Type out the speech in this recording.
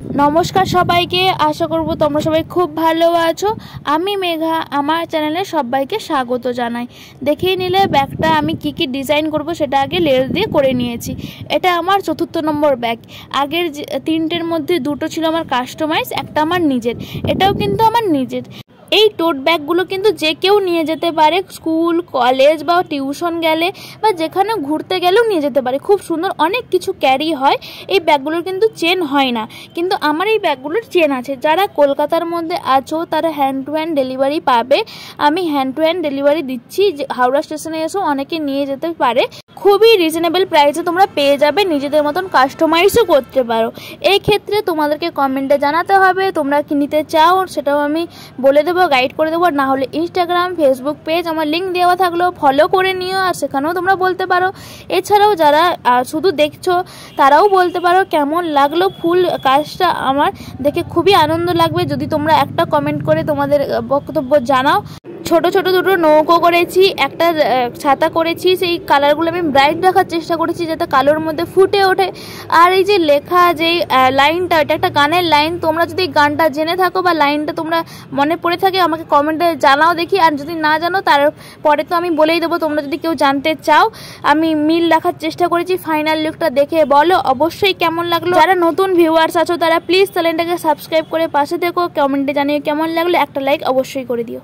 নমস্কার সবাইকে, আশা করব তোমরা সবাই খুব ভালো আছো। আমি মেঘা, আমার চ্যানেলে সবাইকে স্বাগত জানাই। দেখিয়ে নিলে ব্যাগটা আমি কি ডিজাইন করব সেটা আগে লেয়ার দিয়ে করে নিয়েছি। এটা আমার ৪র্থ নম্বর ব্যাগ। আগের ৩টের মধ্যে ২টো ছিল আমার কাস্টমাইজ, একটা আমার নিজের। এটাও কিন্তু আমার নিজের। এই টোট ব্যাগগুলো কিন্তু যে কেউ নিয়ে যেতে পারে, স্কুল, কলেজ বা টিউশন গেলে বা যেখানে ঘুরতে গেলেও নিয়ে যেতে পারে। খুব সুন্দর, অনেক কিছু ক্যারি হয়। এই ব্যাগগুলোর কিন্তু চেন হয় না, কিন্তু আমার এই ব্যাগগুলোর চেন আছে। যারা কলকাতার মধ্যে আছো তারা হ্যান্ড টু হ্যান্ড ডেলিভারি পাবে। আমি হ্যান্ড টু হ্যান্ড ডেলিভারি দিচ্ছি, হাওড়া স্টেশনে এসেও অনেকে নিয়ে যেতে পারে। খুবই রিজনেবল প্রাইসে তোমরা পেয়ে যাবে, নিজেদের মতন কাস্টমাইজও করতে পারো। এই ক্ষেত্রে তোমাদেরকে কমেন্টে জানাতে হবে তোমরা কি নিতে চাও, সেটাও আমি বলে দেবো, গাইড করে দেবো। না হলে ইনস্টাগ্রাম, ফেসবুক পেজ আমার লিঙ্ক দেওয়া থাকলেও ফলো করে নিও, আর সেখানেও তোমরা বলতে পারো। এছাড়াও যারা শুধু দেখছো তারাও বলতে পারো কেমন লাগলো ফুল কাজটা। আমার দেখে খুবই আনন্দ লাগবে যদি তোমরা একটা কমেন্ট করে তোমাদের বক্তব্য জানাও। ছোট ছোট দুটো নৌকো করেছি, একটা ছাতা করেছি। সেই কালারগুলো আমি ব্রাইট রাখার চেষ্টা করেছি যাতে কালোর মধ্যে ফুটে ওঠে। আর এই যে লেখা যে লাইনটা, এটা একটা গানের লাইন। তোমরা যদি গানটা জেনে থাকো বা লাইনটা তোমরা মনে পড়ে থাকে আমাকে কমেন্টে জানাও দেখি। আর যদি না জানো তারপরে তো আমি বলেই দেবো। তোমরা যদি কেউ জানতে চাও, আমি মিল রাখার চেষ্টা করেছি। ফাইনাল লুকটা দেখে বলো অবশ্যই কেমন লাগলো। যারা নতুন ভিউয়ার্স আছো তারা প্লিজ চ্যানেলটাকে সাবস্ক্রাইব করে পাশে থেকো। কমেন্টে জানিয়ে কেমন লাগলো, একটা লাইক অবশ্যই করে দিও।